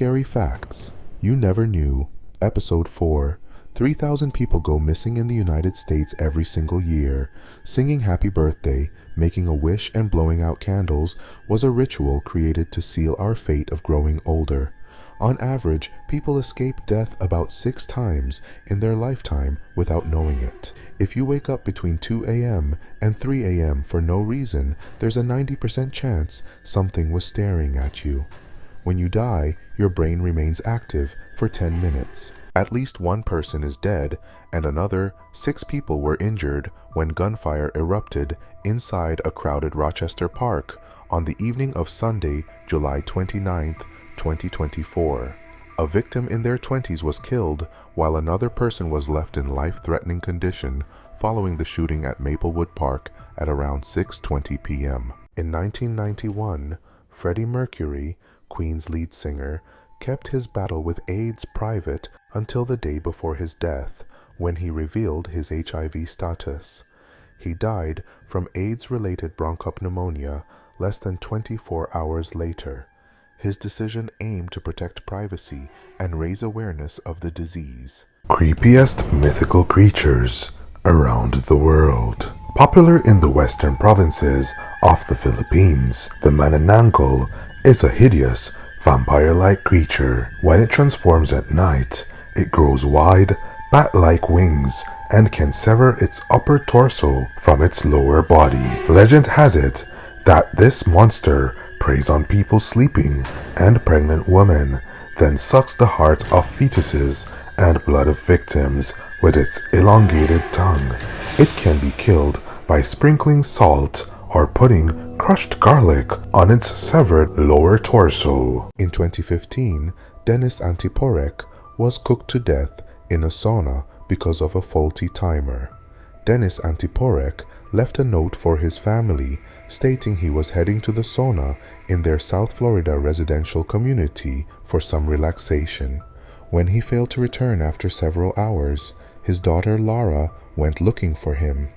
Scary Facts You Never Knew, Episode 4. 3,000 people go missing in the United States every single year. Singing Happy Birthday, making a wish, and blowing out candles was a ritual created to seal our fate of growing older. On average, people escape death about 6 times in their lifetime without knowing it. If you wake up between 2 a.m. and 3 a.m. for no reason, there's a 90% chance something was staring at you. When you die, your brain remains active for 10 minutes. At least one person is dead, and another 6 people were injured when gunfire erupted inside a crowded Rochester park on the evening of Sunday, July 29, 2024. A victim in their 20s was killed, while another person was left in life-threatening condition following the shooting at Maplewood Park at around 6:20 p.m. In 1991, Freddie Mercury, Queen's lead singer, kept his battle with AIDS private until the day before his death, when he revealed his HIV status. He died from AIDS-related bronchopneumonia less than 24 hours later. His decision aimed to protect privacy and raise awareness of the disease. Creepiest mythical creatures around the world. Popular in the western provinces of the Philippines, the manananggal is a hideous, vampire-like creature. When it transforms at night, it grows wide, bat-like wings and can sever its upper torso from its lower body. Legend has it that this monster preys on people sleeping and pregnant women, then sucks the hearts of fetuses and blood of victims with its elongated tongue. It can be killed by sprinkling salt or putting crushed garlic on its severed lower torso. In 2015, Dennis Antiporek was cooked to death in a sauna because of a faulty timer. Dennis Antiporek left a note for his family stating he was heading to the sauna in their South Florida residential community for some relaxation. When he failed to return after several hours, his daughter Lara went looking for him.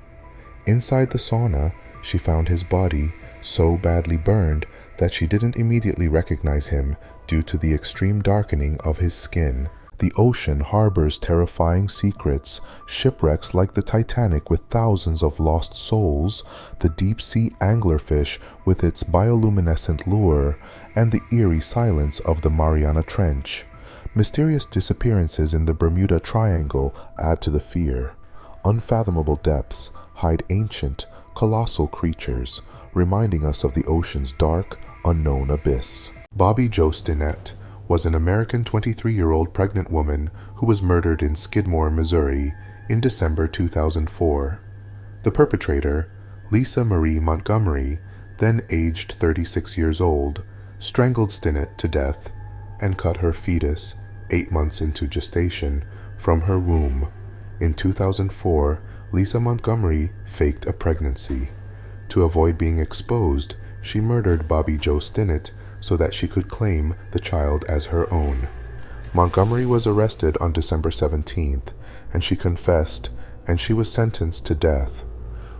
Inside the sauna, she found his body so badly burned that she didn't immediately recognize him due to the extreme darkening of his skin. The ocean harbors terrifying secrets, shipwrecks like the Titanic with thousands of lost souls, the deep-sea anglerfish with its bioluminescent lure, and the eerie silence of the Mariana Trench. Mysterious disappearances in the Bermuda Triangle add to the fear. Unfathomable depths hide ancient, colossal creatures, reminding us of the ocean's dark, unknown abyss. Bobby Jo Stinnett was an American 23-year-old pregnant woman who was murdered in Skidmore, Missouri in December 2004. The perpetrator, Lisa Marie Montgomery, then aged 36 years old, strangled Stinnett to death and cut her fetus, 8 months into gestation, from her womb. In 2004, Lisa Montgomery faked a pregnancy. To avoid being exposed, she murdered Bobby Jo Stinnett so that she could claim the child as her own. Montgomery was arrested on December 17th, and she confessed, and she was sentenced to death.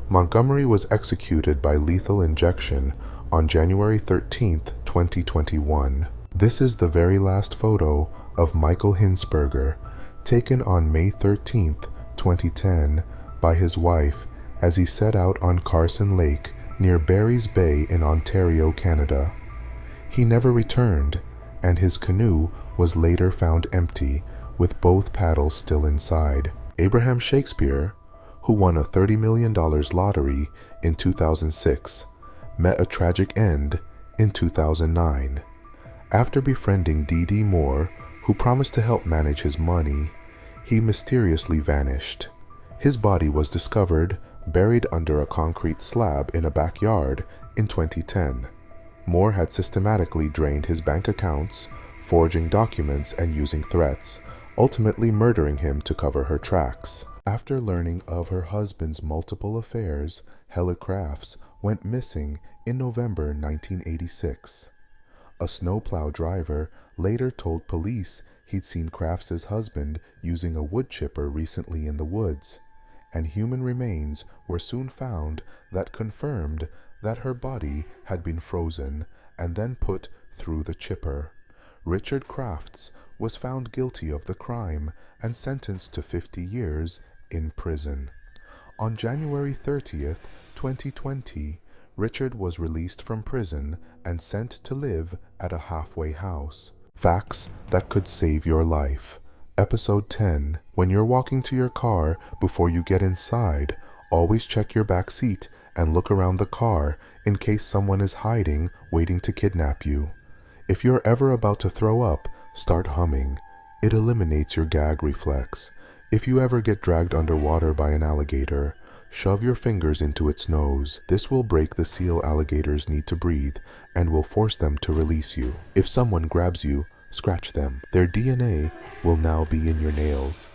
Montgomery was executed by lethal injection on January 13th, 2021. This is the very last photo of Michaelhinsberger, taken on May 13th, 2010, by his wife as he set out on Carson Lake near Barry's Bay in Ontario, Canada. He never returned, and his canoe was later found empty, with both paddles still inside. Abraham Shakespeare, who won a $30 million lottery in 2006, met a tragic end in 2009. After befriending D.D. Moore, who promised to help manage his money, he mysteriously vanished. His body was discovered buried under a concrete slab in a backyard in 2010. Moore had systematically drained his bank accounts, forging documents and using threats, ultimately murdering him to cover her tracks. After learning of her husband's multiple affairs, Hella Crafts went missing in November 1986. A snowplow driver later told police he'd seen Crafts' husband using a wood chipper recently in the woods, and human remains were soon found that confirmed that her body had been frozen and then put through the chipper. Richard Crafts was found guilty of the crime and sentenced to 50 years in prison. On January 30th, 2020, Richard was released from prison and sent to live at a halfway house. Facts that could save your life. Episode 10. When you're walking to your car, before you get inside, always check your back seat and look around the car in case someone is hiding, waiting to kidnap you. If you're ever about to throw up, start humming. It eliminates your gag reflex. If you ever get dragged underwater by an alligator, shove your fingers into its nose. This will break the seal alligators need to breathe and will force them to release you. If someone grabs you, scratch them. Their DNA will now be in your nails.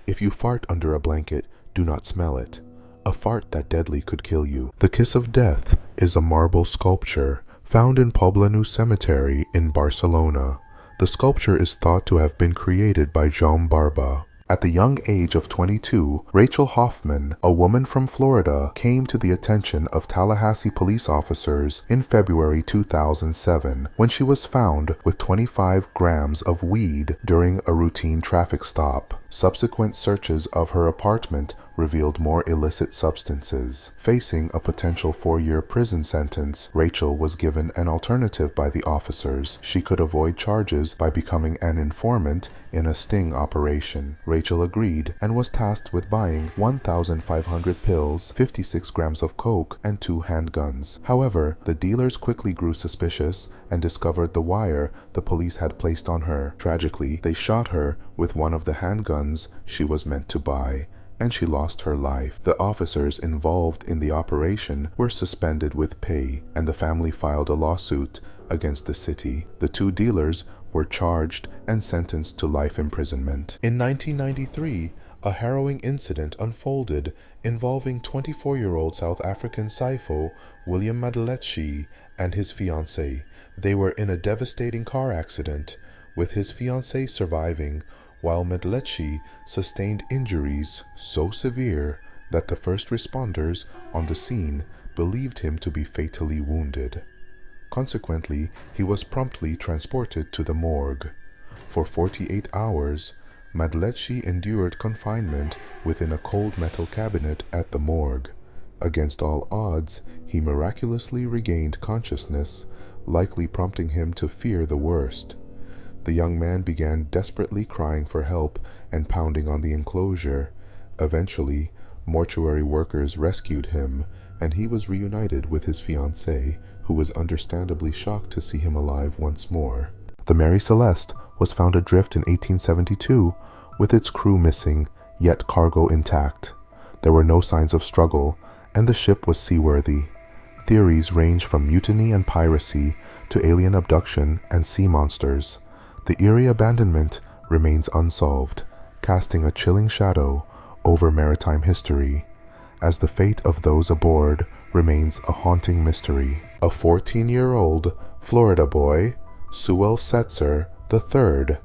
If you fart under a blanket, do not smell it. A fart that deadly could kill you. The Kiss of Death is a marble sculpture found in Poblenou Cemetery in Barcelona. The sculpture is thought to have been created by Jean Barba. At the young age of 22, Rachel Hoffman, a woman from Florida, came to the attention of Tallahassee police officers in February 2007 when she was found with 25 grams of weed during a routine traffic stop. Subsequent searches of her apartment revealed more illicit substances. Facing a potential 4-year prison sentence, Rachel was given an alternative by the officers. She could avoid charges by becoming an informant in a sting operation. Rachel agreed and was tasked with buying 1,500 pills, 56 grams of coke, and 2 handguns. However, the dealers quickly grew suspicious and discovered the wire the police had placed on her. Tragically, they shot her with one of the handguns she was meant to buy, and she lost her life. The officers involved in the operation were suspended with pay, and the family filed a lawsuit against the city. The 2 dealers were charged and sentenced to life imprisonment. In 1993, a harrowing incident unfolded involving 24-year-old South African Sipho William Madletshi and his fiancée. They were in a devastating car accident, with his fiancée surviving, while Madletshi sustained injuries so severe that the first responders on the scene believed him to be fatally wounded. Consequently, he was promptly transported to the morgue. For 48 hours, Madletshi endured confinement within a cold metal cabinet at the morgue. Against all odds, he miraculously regained consciousness, likely prompting him to fear the worst. The young man began desperately crying for help and pounding on the enclosure. Eventually, mortuary workers rescued him, and he was reunited with his fiancée, who was understandably shocked to see him alive once more. The Mary Celeste was found adrift in 1872, with its crew missing, yet cargo intact. There were no signs of struggle, and the ship was seaworthy. Theories range from mutiny and piracy to alien abduction and sea monsters. The eerie abandonment remains unsolved, casting a chilling shadow over maritime history, as the fate of those aboard remains a haunting mystery. A 14-year-old Florida boy, Sewell Setzer III,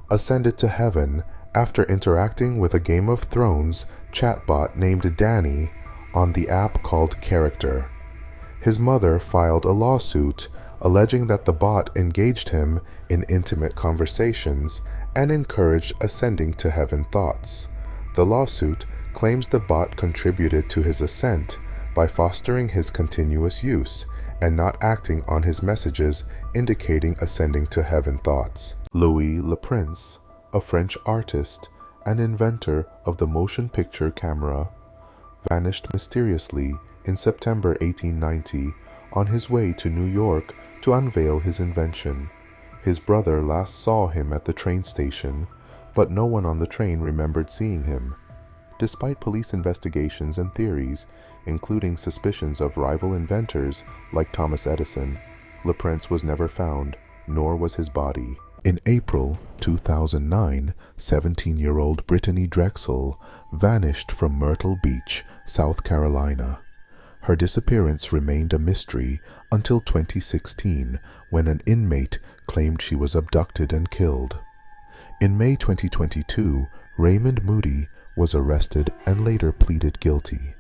ascended to heaven after interacting with a Game of Thrones chatbot named Danny on the app called Character. His mother filed a lawsuit alleging that the bot engaged him in intimate conversations and encouraged ascending to heaven thoughts. The lawsuit claims the bot contributed to his ascent by fostering his continuous use and not acting on his messages indicating ascending to heaven thoughts. Louie Le Prince, a French artist and inventor of the motion picture camera, vanished mysteriously in September 1890 on his way to New York to unveil his invention. His brother last saw him at the train station, but no one on the train remembered seeing him. Despite police investigations and theories, including suspicions of rival inventors like Thomas Edison, Le Prince was never found, nor was his body. In April 2009, 17-year-old Brittany Drexel vanished from Myrtle Beach, South Carolina. Her disappearance remained a mystery until 2016, when an inmate claimed she was abducted and killed. In May 2022, Raymond Moody was arrested and later pleaded guilty.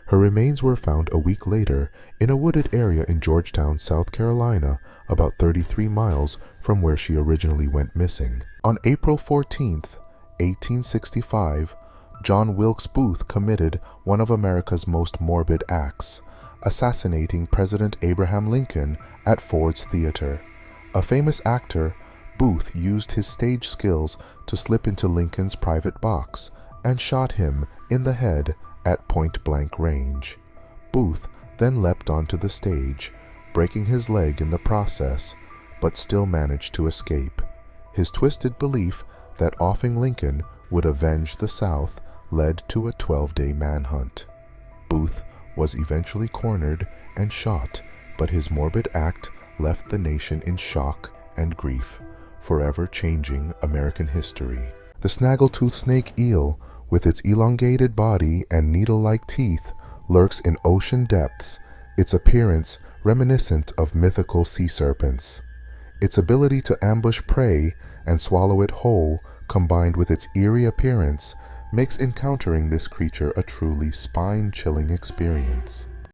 Her remains were found a week later in a wooded area in Georgetown, South Carolina, about 33 miles from where she originally went missing. On April 14th, 1865, John Wilkes Booth committed one of America's most morbid acts, assassinating President Abraham Lincoln at Ford's Theater. A famous actor, Booth used his stage skills to slip into Lincoln's private box and shot him in the head at point-blank range. Booth then leapt onto the stage, breaking his leg in the process, but still managed to escape. His twisted belief that offing Lincoln would avenge the South led to a 12-day manhunt. Booth was eventually cornered and shot, but his morbid act left the nation in shock and grief, forever changing American history. The Snaggletooth Snake Eel, with its elongated body and needle-like teeth, lurks in ocean depths, its appearance reminiscent of mythical sea serpents. Its ability to ambush prey and swallow it whole, combined with its eerie appearance, makes encountering this creature a truly spine-chilling experience.